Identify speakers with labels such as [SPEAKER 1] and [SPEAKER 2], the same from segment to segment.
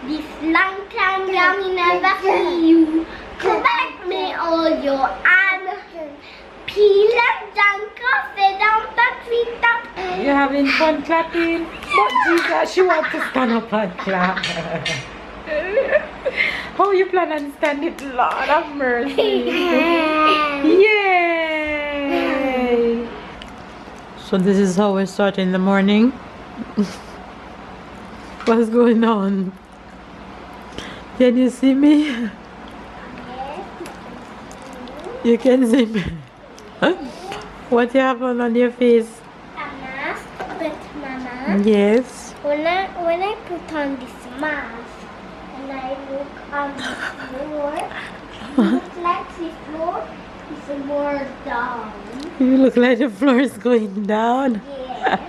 [SPEAKER 1] This long time yummy never see you. Collect me all your and peel and dunk off it down the tree top.
[SPEAKER 2] You're having fun clapping? But Jesus, she wants to stand up and clap. How you plan on standing? Lord of mercy. Yay! So this is how we start in the morning. What's going on? Can you see me? You can see me. What you have on your face?
[SPEAKER 1] A mask, but Mama.
[SPEAKER 2] Yes.
[SPEAKER 1] When I put on this mask and I look on the floor, it looks like the floor is more down.
[SPEAKER 2] You look like the floor is going down.
[SPEAKER 1] Yeah.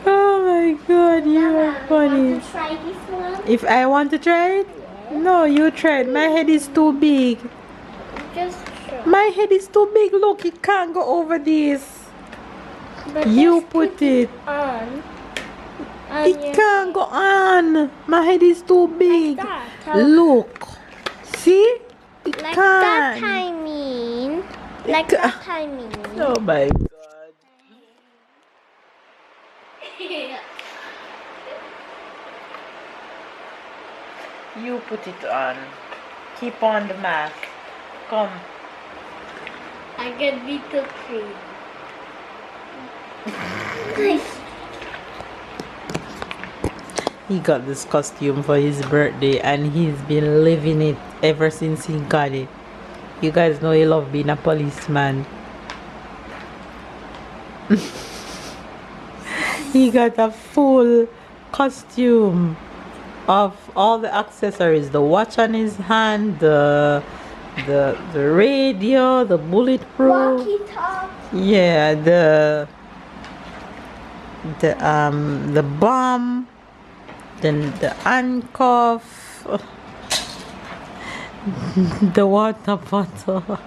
[SPEAKER 2] Oh my god, you are funny.
[SPEAKER 1] Want to try this one?
[SPEAKER 2] If I want to try it? No, you try it. My head is too big.
[SPEAKER 1] Just try.
[SPEAKER 2] My head is too big. Look, it can't go over this.
[SPEAKER 1] But
[SPEAKER 2] You
[SPEAKER 1] just
[SPEAKER 2] put it.
[SPEAKER 1] on.
[SPEAKER 2] It can't go on. My head is too big.
[SPEAKER 1] that.
[SPEAKER 2] Look. See? It
[SPEAKER 1] Like
[SPEAKER 2] can't.
[SPEAKER 1] that I mean. Like
[SPEAKER 2] ca-
[SPEAKER 1] that I mean.
[SPEAKER 2] Oh my god. You put it on. Keep on the mask. Come.
[SPEAKER 1] I get me to cream.
[SPEAKER 2] He got this costume for his birthday and he's been living it ever since he got it. You guys know he loves being a policeman. He got a full costume of all the accessories, the watch on his hand, the radio, the bulletproof,
[SPEAKER 1] Walkie-talkie.
[SPEAKER 2] yeah, the bomb, then the handcuff, the water bottle,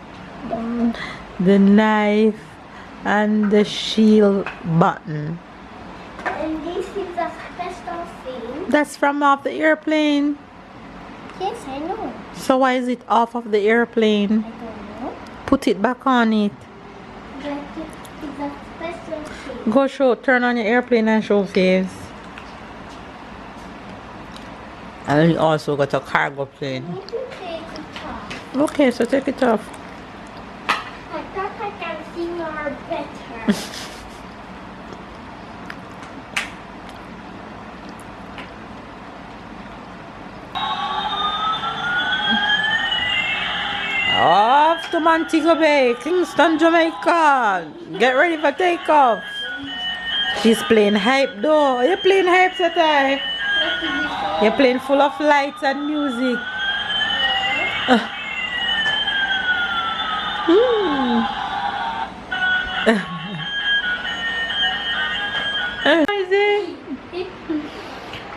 [SPEAKER 2] the knife, and the shield button.
[SPEAKER 1] And this is a special thing.
[SPEAKER 2] That's from off the airplane.
[SPEAKER 1] Yes, I know.
[SPEAKER 2] So why is it off of the airplane?
[SPEAKER 1] I don't know.
[SPEAKER 2] Put it back on it.
[SPEAKER 1] But it's a special thing.
[SPEAKER 2] Go show, turn on your airplane and show face. And you also got a cargo plane.
[SPEAKER 1] I need to take it off.
[SPEAKER 2] Okay, so take it off.
[SPEAKER 1] I thought I can see more better.
[SPEAKER 2] Off to Montego Bay, Kingston, Jamaica. Get ready for takeoff. She's playing hype though. Are you playing hype, Satai?
[SPEAKER 1] What did you say?
[SPEAKER 2] You're playing full of lights and music.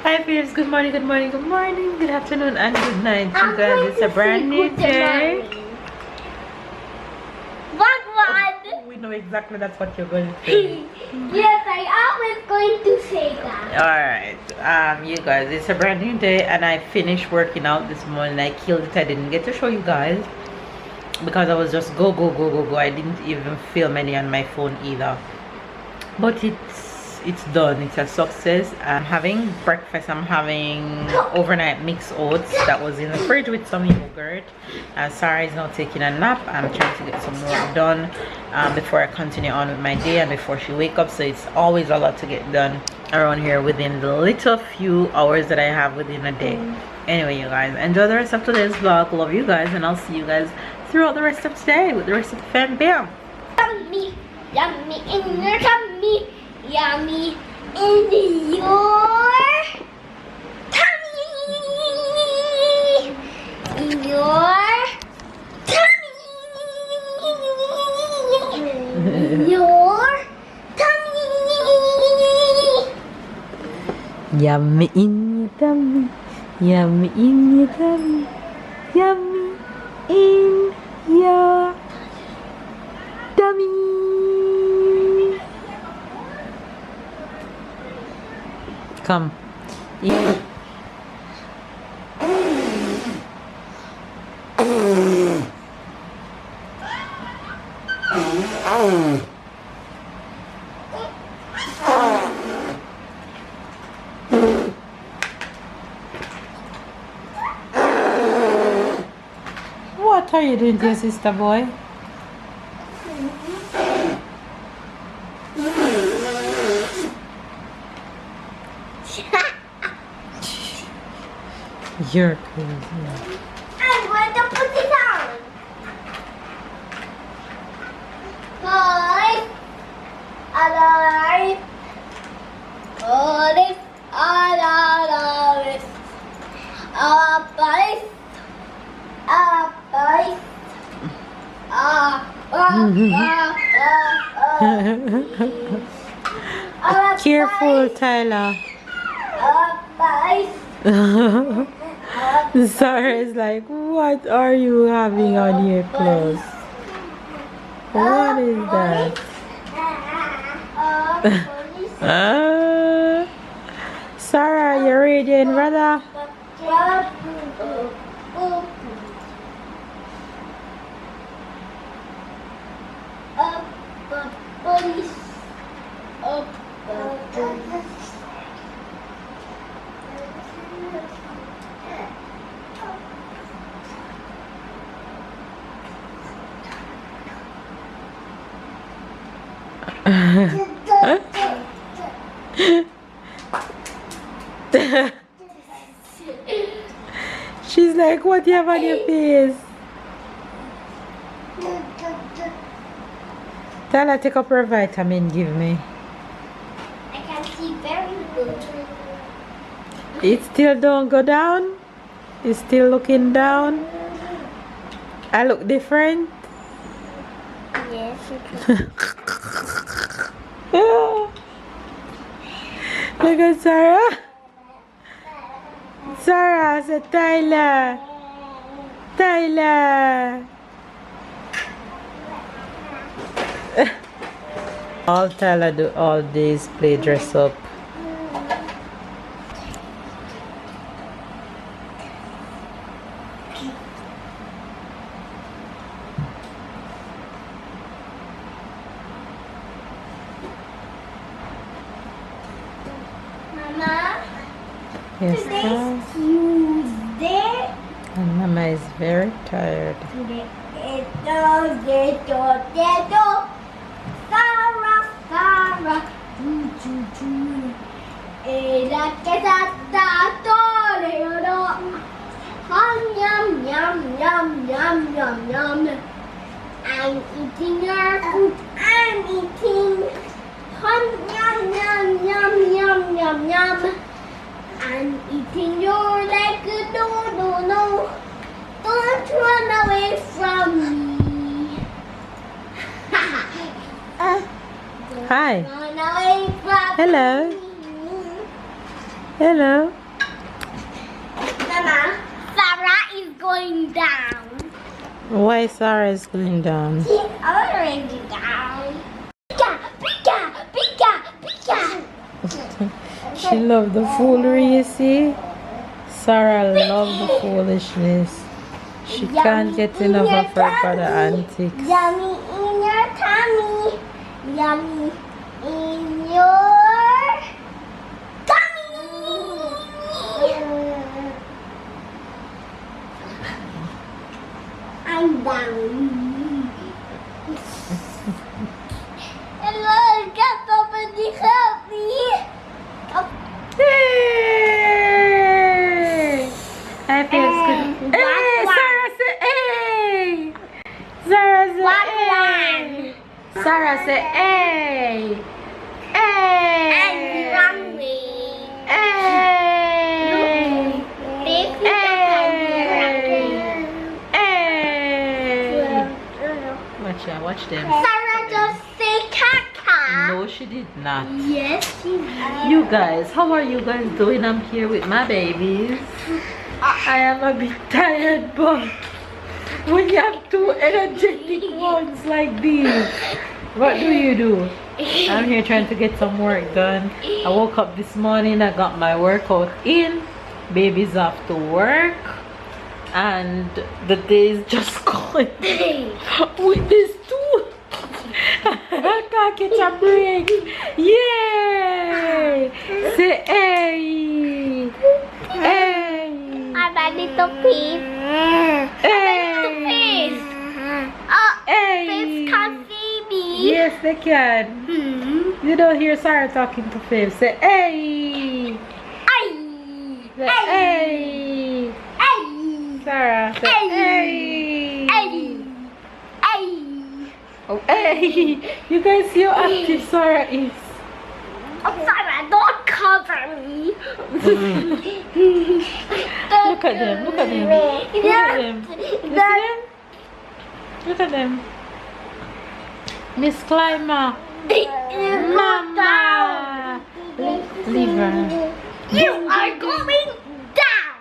[SPEAKER 2] Hi peers, good morning, good morning, good morning, good afternoon and good night. You guys, it's a brand new day.
[SPEAKER 1] What?
[SPEAKER 2] We know exactly that's what you're going to say.
[SPEAKER 1] Yes, I always going to say that.
[SPEAKER 2] Alright, you guys, it's a brand new day and I finished working out this morning. I killed it. I didn't get to show you guys because I was just go. I didn't even film any on my phone either. But it's done. It's a success. I'm having breakfast. I'm having overnight mixed oats that was in the fridge with some yogurt. Sarah is now taking a nap. I'm trying to get some work done before I continue on with my day and before she wakes up. So it's always a lot to get done around here within the little few hours that I have within a day. Anyway, you guys, enjoy the rest of today's vlog. Love you guys, and I'll see you guys throughout the rest of today with the rest of the fam bam.
[SPEAKER 1] Yummy, yummy in your tummy, yummy in your tummy, in your tummy, in your tummy.
[SPEAKER 2] Yummy in your tummy, yummy in your tummy, yummy in your tummy. Come. Yeah. What are you doing to your sister, boy? You're crazy.
[SPEAKER 1] I'm going to put it on. Alive. Alive. Alive. Alive. Alive.
[SPEAKER 2] Careful, Tyler. Sarah is like, what are you having on your clothes? What is that? Sarah, you're reading, brother? She's like, what do you have on your face? Tell her, take up her vitamin, give me.
[SPEAKER 1] I can see very good.
[SPEAKER 2] It still don't go down? It's still looking down? I look different?
[SPEAKER 1] Yes.
[SPEAKER 2] Look at Sarah. Sarah said, Tyler. Tyler. All Tyler do all days play dress up.
[SPEAKER 1] Mama,
[SPEAKER 2] Yes,
[SPEAKER 1] today's
[SPEAKER 2] ma'am.
[SPEAKER 1] Tuesday.
[SPEAKER 2] And Mama is very tired.
[SPEAKER 1] Today is Thursday. Sarah, choo. Era que está todo yum. I'm eating your food. I'm eating. Yum. I'm eating your leg. No. Don't run away from me.
[SPEAKER 2] Hi.
[SPEAKER 1] Run away from
[SPEAKER 2] Hello.
[SPEAKER 1] me.
[SPEAKER 2] Hello.
[SPEAKER 1] Mama, Sarah is going down.
[SPEAKER 2] Why Sarah is going down?
[SPEAKER 1] She's already down. Pika.
[SPEAKER 2] She loved the foolery, you see? Sarah loved the foolishness. She can't get enough of her brother antics.
[SPEAKER 1] Yummy in your tummy. Yummy in your tummy. I'm down. Hello, got somebody help me.
[SPEAKER 2] Hey! I feel good. Hey! Sarah said hey! Sarah said hey! Sarah said hey! Hey!
[SPEAKER 1] And runway.
[SPEAKER 2] Hey!
[SPEAKER 1] Big
[SPEAKER 2] Hey! Watch them.
[SPEAKER 1] Sarah just say caca.
[SPEAKER 2] No, she did not.
[SPEAKER 1] Yes, she did.
[SPEAKER 2] You guys, how are you guys doing? I'm here with my babies. I am a bit tired, but when you have two energetic ones like these, what do you do? I'm here trying to get some work done. I woke up this morning, I got my workout in. Baby's off to work. And the day is just going with this too. I can't catch a break. Yay! Say hey! Hey!
[SPEAKER 1] I'm a little piece.
[SPEAKER 2] Hey! Hey!
[SPEAKER 1] Fish can see me.
[SPEAKER 2] Yes, they can. You don't hear Sarah talking to Faith. Say hey!
[SPEAKER 1] Ay!
[SPEAKER 2] Say hey!
[SPEAKER 1] Ay!
[SPEAKER 2] Sarah, say hey!
[SPEAKER 1] Ay! Ay!
[SPEAKER 2] Oh, hey! You guys see how active Sarah is?
[SPEAKER 1] Oh, Sarah, don't cover me.
[SPEAKER 2] Look at them, look at them. Look at them. You see them? Look at them. Miss Climber. Mama! Leave her.
[SPEAKER 1] You are going down.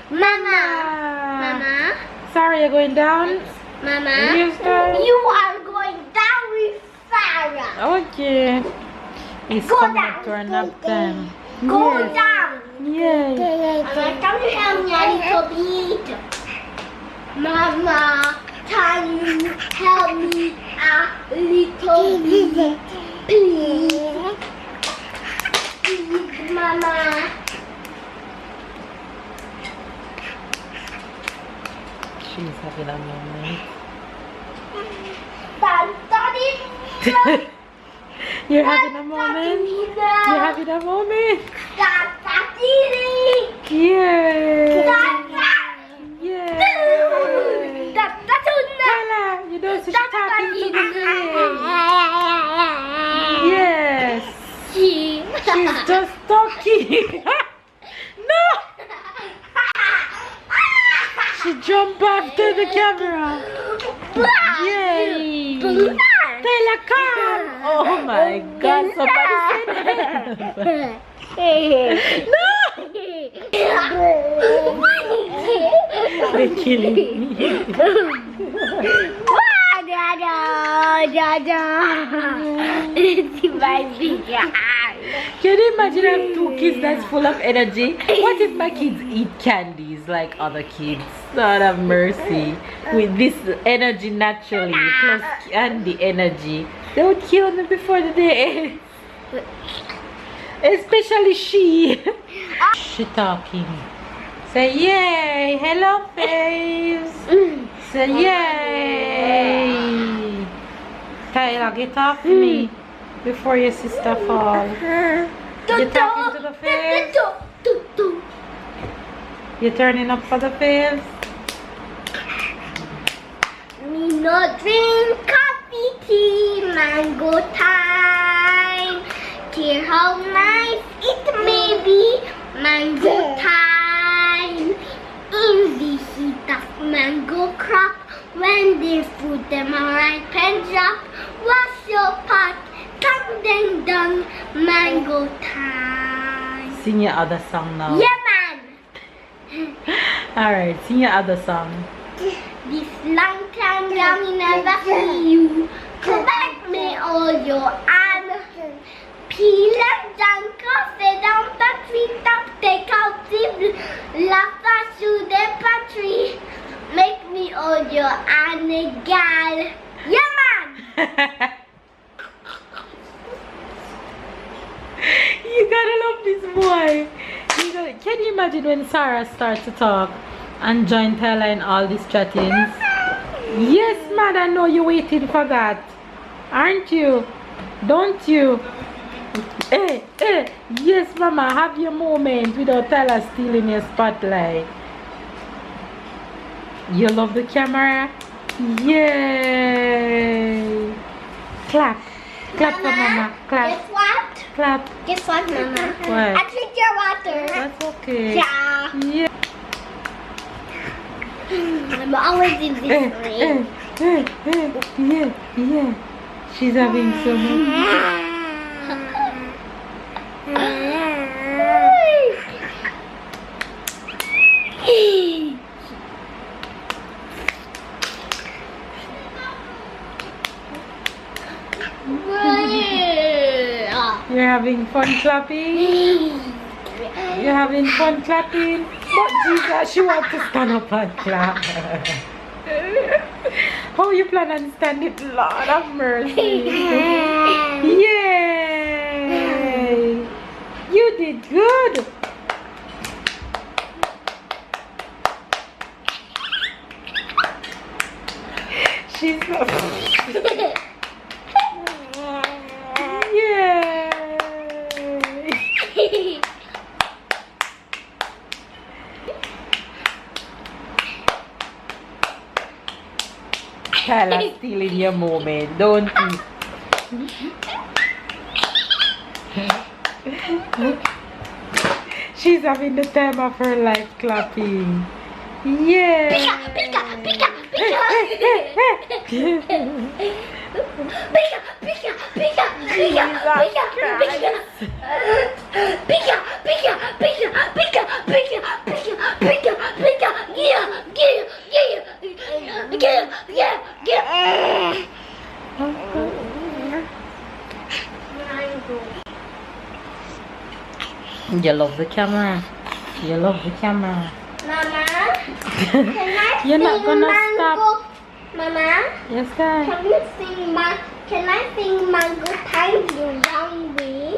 [SPEAKER 1] Mama. Mama.
[SPEAKER 2] Sarah, you're going down?
[SPEAKER 1] Mama.
[SPEAKER 2] Yes, darling.
[SPEAKER 1] You are going down with Sarah.
[SPEAKER 2] Okay. It's
[SPEAKER 1] Go
[SPEAKER 2] coming
[SPEAKER 1] down.
[SPEAKER 2] up to our nap time.
[SPEAKER 1] Go
[SPEAKER 2] Yes.
[SPEAKER 1] down.
[SPEAKER 2] Yay.
[SPEAKER 1] Mama, can you help me a little bit? Mama, can you help me a little bit? Please. Please, Mama.
[SPEAKER 2] She's having a moment. You're having a moment? You're having a moment? Yeah. Yeah. Tyler, you don't see talking to the face. Yes. She's just talking. No. She jumped after the camera. Yay. Tyler, come. Oh my God. Somebody said no. They're killing me. Can you imagine I have two kids that's full of energy? What if my kids eat candies like other kids? Lord have mercy. With this energy naturally, plus candy energy, they would kill me before the day ends. Especially she. She talking. Say yay. Hello, Faves. Say yay. Tyler, get off me before your sister falls. You're talking to the Faves? You're turning up for the Faves?
[SPEAKER 1] Me no drink coffee, tea, mango time. Hear how nice it may be, mango time. In the heat of mango crop, when the fruit them are ripe and drop, wash your pot, cut them down, mango time.
[SPEAKER 2] Sing your other song now.
[SPEAKER 1] Yeah, man.
[SPEAKER 2] Alright, sing your other song.
[SPEAKER 1] This long time down, me never see you. Collect me all your honor. Peel and down, coffee down, battery top, take out the laughter through the battery. Make me all your honor, gal. Yeah, man.
[SPEAKER 2] You gotta love this boy. Can you imagine when Sarah starts to talk and join Tyler in all these chattings? Yes, man, I know you're waiting for that. Aren't you? Don't you? Hey, hey, yes, Mama, have your moment without Tyler stealing your spotlight. You love the camera? Yay! Clap. Clap for Mama. Clap.
[SPEAKER 1] Guess what?
[SPEAKER 2] Clap.
[SPEAKER 1] Guess what, Mama?
[SPEAKER 2] What?
[SPEAKER 1] I drink your water.
[SPEAKER 2] That's okay.
[SPEAKER 1] Yeah.
[SPEAKER 2] Yeah.
[SPEAKER 1] I'm always in this
[SPEAKER 2] Hey,
[SPEAKER 1] ring.
[SPEAKER 2] hey, hey, yeah, yeah. She's having so much. having fun clapping? You having fun clapping? But Jesus, she wants to stand up and clap. How you plan on stand it? Lord of mercy. Yay! You did good. She's not. Yay! Kyla stealing your moment, don't you? She's having the time of her life clapping. Yeah.
[SPEAKER 1] Pika, pika, pika, pika. Pika, pika, pika, pika, pika, pika. Pika, pika, pika, pika, pika, pika, pika, pika. Yeah, yeah, yeah, yeah, yeah, yeah.
[SPEAKER 2] You love the camera. You love the camera.
[SPEAKER 1] Mama, can I
[SPEAKER 2] You're not gonna
[SPEAKER 1] mango?
[SPEAKER 2] stop.
[SPEAKER 1] Mama,
[SPEAKER 2] Yes, guys.
[SPEAKER 1] Can I sing mango time the wrong way?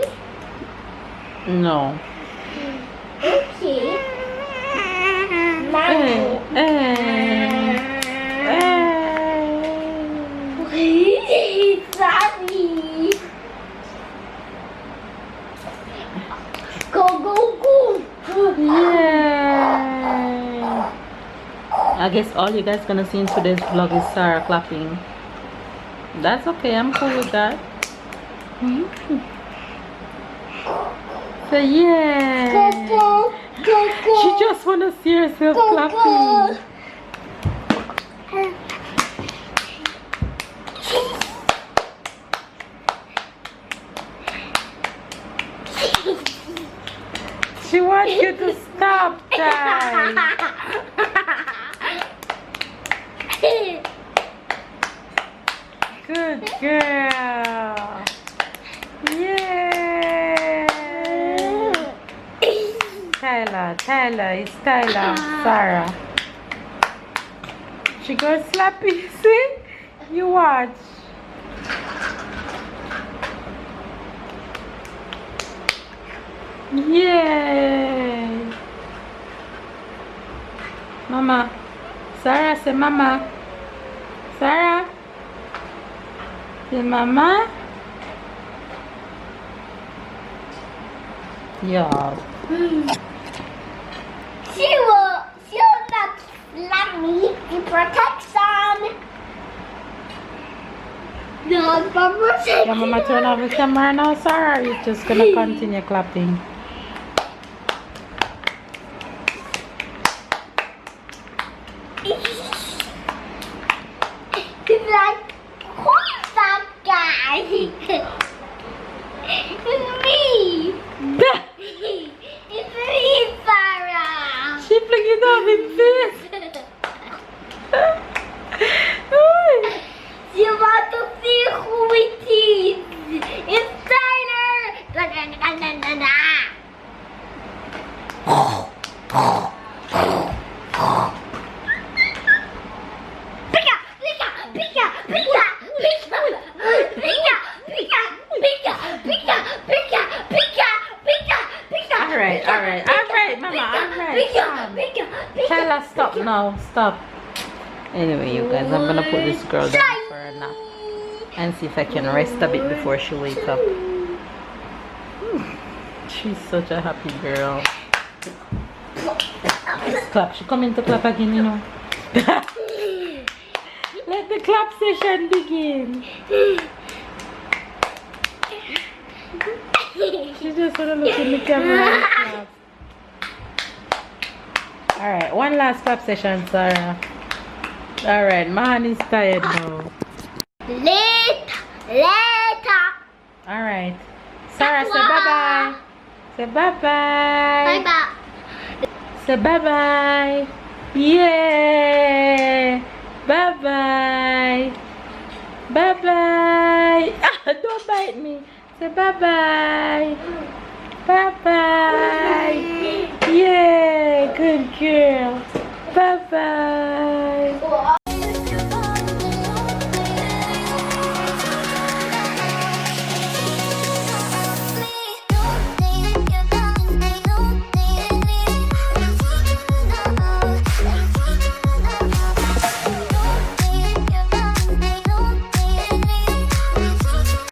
[SPEAKER 2] No.
[SPEAKER 1] Okay. Mango. Sorry. Go, go, go.
[SPEAKER 2] Yeah. I guess all you guys gonna see in today's vlog is Sarah clapping. That's okay, I'm cool with that. So yeah.
[SPEAKER 1] Go, go, go, go.
[SPEAKER 2] She just wanna see herself
[SPEAKER 1] Go,
[SPEAKER 2] clapping. She wants you to stop that. Good girl. Yeah. Tyler, it's Tyler, Sarah. She goes slappy, see? You watch. Yay! Mama. Sarah, say mama. Sarah. Say mama. Yeah.
[SPEAKER 1] She will not let me in protection. No, Papa said
[SPEAKER 2] Your mama turn off the camera now, Sarah, or you just gonna continue clapping?
[SPEAKER 1] He's like, who's that guy? It's me. It's me, Sarah.
[SPEAKER 2] She flicked it off in face.
[SPEAKER 1] You want to see who it is? It's Tyler. Da, da, da, da, da, da. Pika, pika, pika, pika, pika, pika, pika, pika, pika, pika, pika, pika, pika.
[SPEAKER 2] All right, mama, all right.
[SPEAKER 1] Pika, pika, pika.
[SPEAKER 2] Tyler, stop now, stop. Anyway, you guys, I'm gonna put this girl down for a nap and see if I can rest a bit before she wakes up. She's such a happy girl. Let's clap. She coming to clap again, you know. Let the clap session begin. She just wanna look in the camera and clap. Alright, one last clap session, Sarah. Alright, my hand is tired now.
[SPEAKER 1] Later.
[SPEAKER 2] Alright. Sarah, say bye-bye. Say bye-bye.
[SPEAKER 1] Bye-bye.
[SPEAKER 2] Say bye-bye. Yeah. Bye-bye. Bye-bye. Ah, don't bite me. Say bye bye. Bye bye.